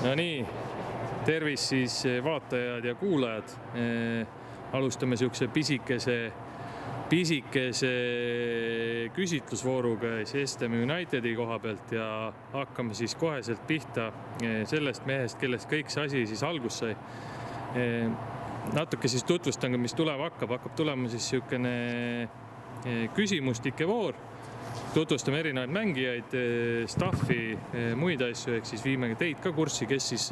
No nii, tervis siis vaatajad ja kuulajad. Alustame siukse pisikese küsitlusvooruga Estem Unitedi koha pealt ja hakkame siis koheselt pihta sellest mehest, kellest kõik see asi siis algus sai. Natuke siis tutvustan, mis tulema hakkab tulema siis siukene küsimustike voor. Tutvustame erinevaid mängijaid, staffi, muid asju, ehk siis viime teid ka kurssi, kes siis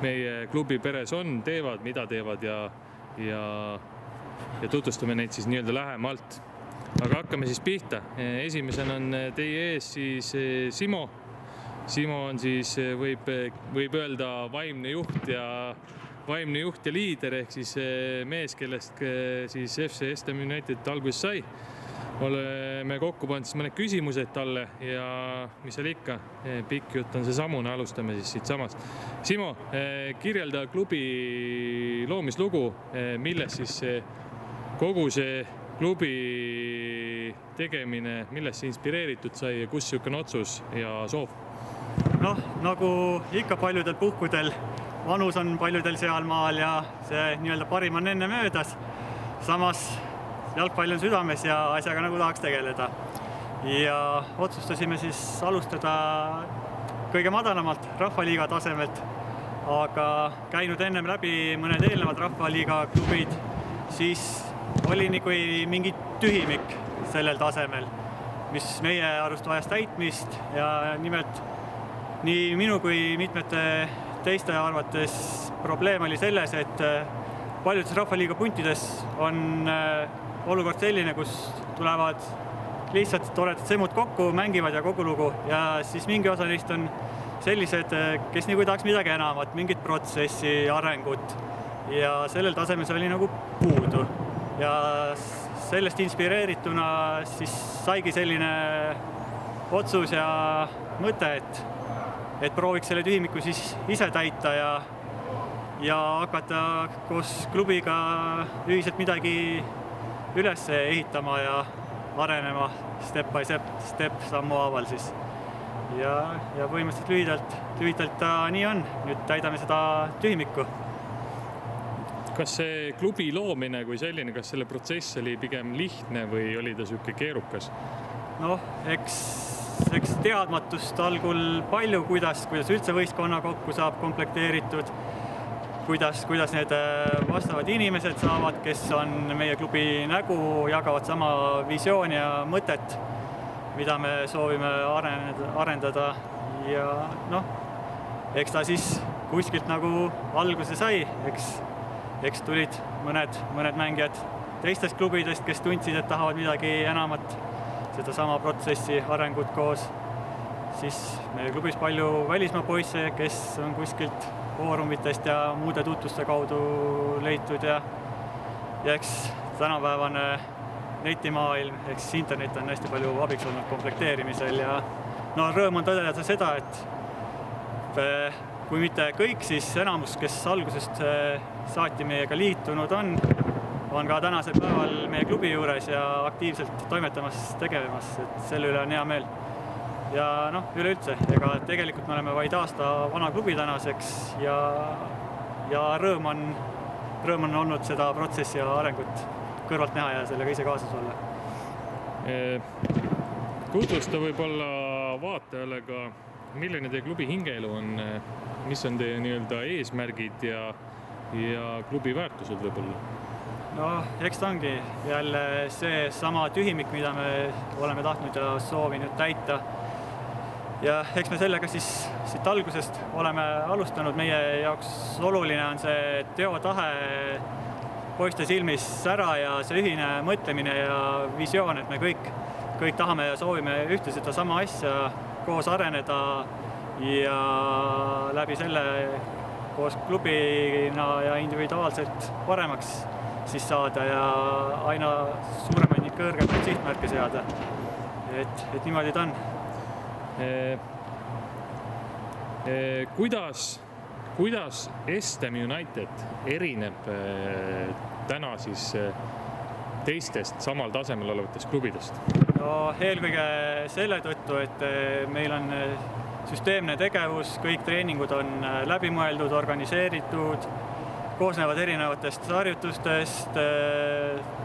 meie klubi peres on, teevad, mida teevad ja tutvustame neid siis nii-öelda lähemalt. Aga hakkame siis pihta. Esimesena on teie ees siis Simo. Simo on siis, võib öelda, vaimne juht ja liider, ehk siis mees, kellest siis FC Estem United alguses sai. Oleme kokku pannud siis mõned küsimused talle ja mis seal ikka, pikk jutt on see samune, alustame siis siit samast. Simo, kirjelda klubi loomislugu, millest siis kogu see klubi tegemine, millest see inspireeritud sai ja kus siukene otsus ja soov? Noh, nagu ikka paljudel puhkudel, vanus on paljudel sealmaal ja see nii-öelda parim on enne möödas. Samas jalgpall on südames ja asjaga nagu tahaks tegeleda. Ja otsustasime siis alustada kõige madalamalt Rahvaliiga tasemelt, aga käinud ennem läbi mõned eelnevad Rahvaliiga klubid, siis oli nagu mingi tühimik sellel tasemel, mis meie arust vajas täitmist ja nimelt nii minu kui mitmete teiste arvates probleem oli selles, et paljudes Rahvaliiga puntides on olukord selline, kus tulevad lihtsalt toredad semud kokku, mängivad ja kogu lugu ja siis mingi osa neist on sellised, kes nagu tahaks midagi enamat, mingit protsessi, arengut ja sellel tasemel see oli nagu puudu ja sellest inspireerituna siis saigi selline otsus ja mõte, et prooviks selle tühimiku siis ise täita ja hakata koos klubiga ühiselt midagi üles ehitama ja arenema step by step sammu haaval siis. Ja põhimõtteliselt lühidalt ta nii on. Nüüd täidame seda tühimikku. Kas see klubi loomine kui selline, kas selle protsess oli pigem lihtne või oli ta siuke keerukas? Noh, eks teadmatust algul palju, kuidas üldse võistkonna kokku saab komplekteeritud, kuidas need vastavad inimesed saavad, kes on meie klubi nägu, jagavad sama visiooni ja mõtet, mida me soovime arendada ja noh, eks ta siis kuskilt nagu alguse sai, eks tulid mõned mängijad teistest klubidest, kes tundsid, et tahavad midagi enamat, seda sama protsessi arengut koos, siis meie klubis palju välismaa poisse, kes on kuskilt foorumitest ja muude tutvuste kaudu leitud ja eks tänapäevane netimaailm, eks internet on hästi palju abiks olnud komplekteerimisel ja no rõõm on tõdeda seda, et kui mitte kõik, siis enamus, kes algusest saati meiega liitunud on ka tänasel päeval meie klubi juures ja aktiivselt toimetamas, tegelemas, et selle üle on hea meel. Ja noh, üleüldse, ega tegelikult me oleme vaid aasta vana klubi tänaseks ja rõõm on olnud seda protsessi ja arengut kõrvalt näha ja sellega ise kaasas olla. Tutvusta võib-olla vaatajale ka, milline teie klubi hingeelu on, mis on teie nii-öelda eesmärgid ja klubi väärtused võib-olla? No, eks ta ongi jälle see sama tühimik, mida me oleme tahtnud ja soovinud täita. Ja eks me sellega siis siit algusest oleme alustanud. Meie jaoks oluline on see teotahe poiste silmis ära ja see ühine mõtlemine ja visioon, et me kõik tahame ja soovime ühte seda sama asja koos areneda ja läbi selle koos klubina ja individuaalselt paremaks siis saada ja aina suuremaid ning kõrgemaid sihtmärke seada. Et niimoodi ta on. Kuidas Estem United erineb täna siis teistest samal tasemel olevatest klubidest? No eelkõige selle tõttu, et meil on süsteemne tegevus, kõik treeningud on läbimõeldud, organiseeritud, koosnevad erinevatest harjutustest,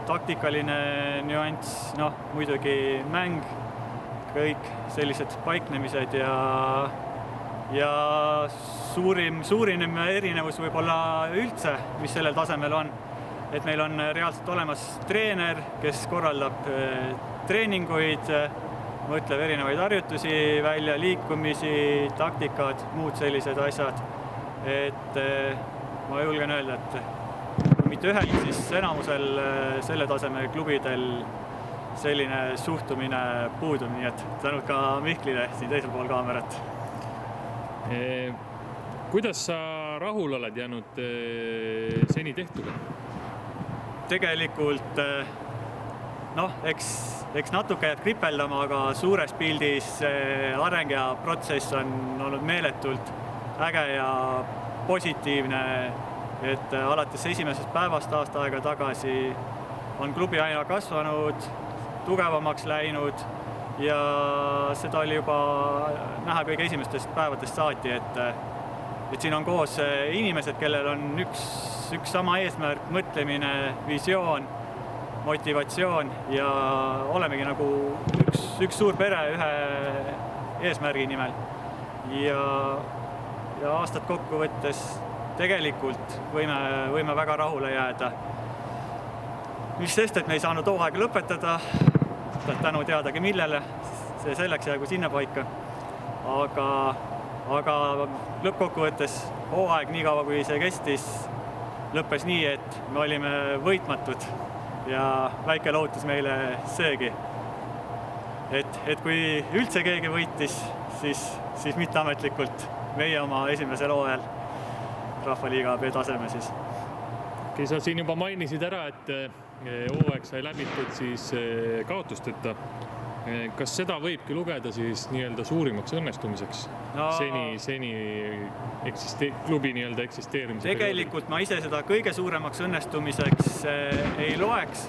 taktikaline nüanss, muidugi mäng, kõik sellised paiknemised ja suurim erinevus võib-olla üldse, mis sellel tasemel on, et meil on reaalselt olemas treener, kes korraldab treeninguid, mõtleb erinevaid harjutusi välja, liikumisi, taktikad, muud sellised asjad. Et ma julgen öelda, et mitte ühel, siis enamusel selle tasemel klubidel selline suhtumine puudub, nii et tänud ka Mihklile siin teisel pool kaamerat. Kuidas sa rahul oled jäänud seni tehtuga? Tegelikult eks natuke jääb kripeldama, aga suures pildis areng ja protsess on olnud meeletult äge ja positiivne, et alates esimesest päevast aasta aega tagasi on klubi aina kasvanud, tugevamaks läinud ja seda oli juba näha kõige esimestest päevadest saati, et siin on koos inimesed, kellel on üks sama eesmärk, mõtlemine, visioon, motivatsioon ja olemegi nagu üks suur pere ühe eesmärgi nimel. Ja aastat kokku võttes tegelikult võime väga rahule jääda. Mis sest, et me ei saanud hooaega lõpetada, tänu teadagi millele, see selleks jäägu sinna paika. Aga lõppkokkuvõttes hooaeg nii kaua, kui see kestis, lõppes nii, et me olime võitmatud ja väike lootus meile seegi. Et kui üldse keegi võitis, siis mitteametlikult meie oma esimesel hooajal Rahvaliiga B-taseme siis. Sa siin juba mainisid ära, et hooaeg sai läbitud siis kaotusteta. Kas seda võibki lugeda siis nii-öelda suurimaks õnnestumiseks seni klubi nii-öelda eksisteerimise? Tegelikult ma ise seda kõige suuremaks õnnestumiseks ei loeks,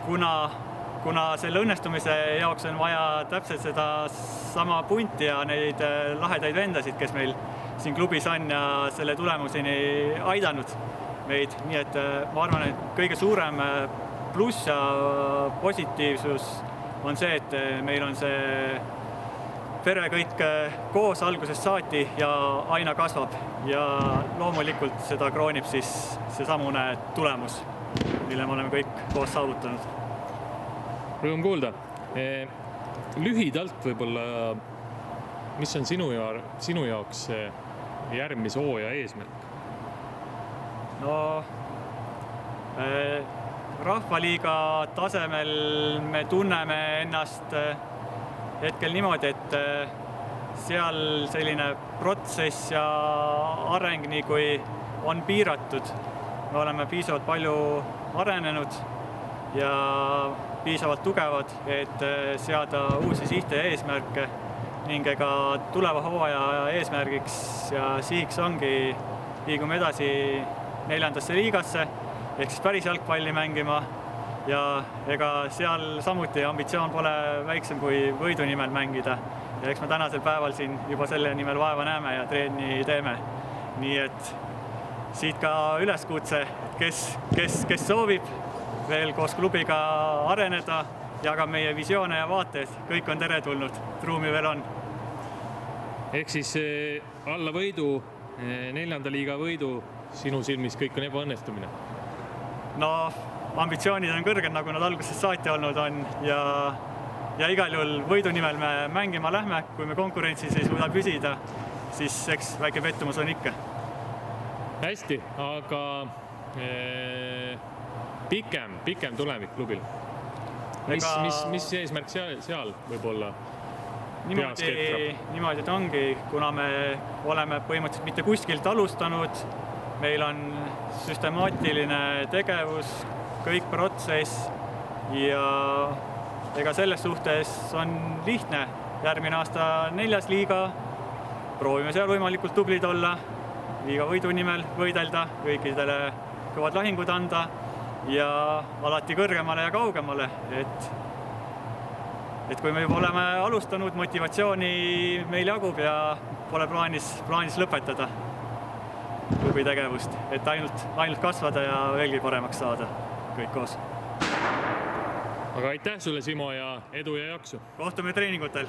kuna selle õnnestumise jaoks on vaja täpselt seda sama punti ja neid lahedaid vendasid, kes meil siin klubis on ja selle tulemuseni aidanud meid. Nii et ma arvan, et kõige suurem pluss ja positiivsus on see, et meil on see pere kõik koos algusest saati ja aina kasvab ja loomulikult seda kroonib siis seesamune tulemus, mille me oleme kõik koos saavutanud. Rõõm kuulda. Lühidalt võib-olla, mis on sinu jaoks järgmise hooaja eesmärk? Rahvaliiga tasemel me tunneme ennast hetkel niimoodi, et seal selline protsess ja areng nii kui on piiratud. Me oleme piisavalt palju arenenud ja piisavalt tugevad, et seada uusi sihte ja eesmärke ning ega tuleva hooaja eesmärgiks ja sihiks ongi liigume edasi 4. liigasse ehk siis päris jalgpalli mängima ja ega seal samuti ambitsioon pole väiksem kui võidu nimel mängida. Ja eks me tänasel päeval siin juba selle nimel vaeva näeme ja treeni teeme. Nii et siit ka üleskutse, kes soovib veel koos klubiga areneda, jagab meie visioone ja vaated, kõik on teretulnud, ruumi veel on. Ehk siis alla võidu, 4. liiga võidu, sinu silmis kõik on ebaõnnestumine? Ambitsioonid on kõrged, nagu nad algusest saati olnud on ja igal juhul võidu nimel me mängima lähme, kui me konkurentsis ei suuda püsida, siis eks väike pettumus on ikka. Hästi, aga pikem tulevik klubil. Mis eesmärk seal võib-olla? Niimoodi ta ongi, kuna me oleme põhimõtteliselt mitte kuskilt alustanud, meil on süstemaatiline tegevus, kõik protsess ja ega selles suhtes on lihtne. Järgmine aasta 4. liiga, proovime seal võimalikult tublid olla, liiga võidu nimel võidelda, kõikidele kõvad lahingud anda ja alati kõrgemale ja kaugemale, et et kui me juba oleme alustanud, motivatsiooni meil jagub ja pole plaanis lõpetada klubi tegevust, et ainult kasvada ja veelgi paremaks saada kõik koos. Aga aitäh sulle, Simo, ja edu ja jaksu! Kohtume treeningutel!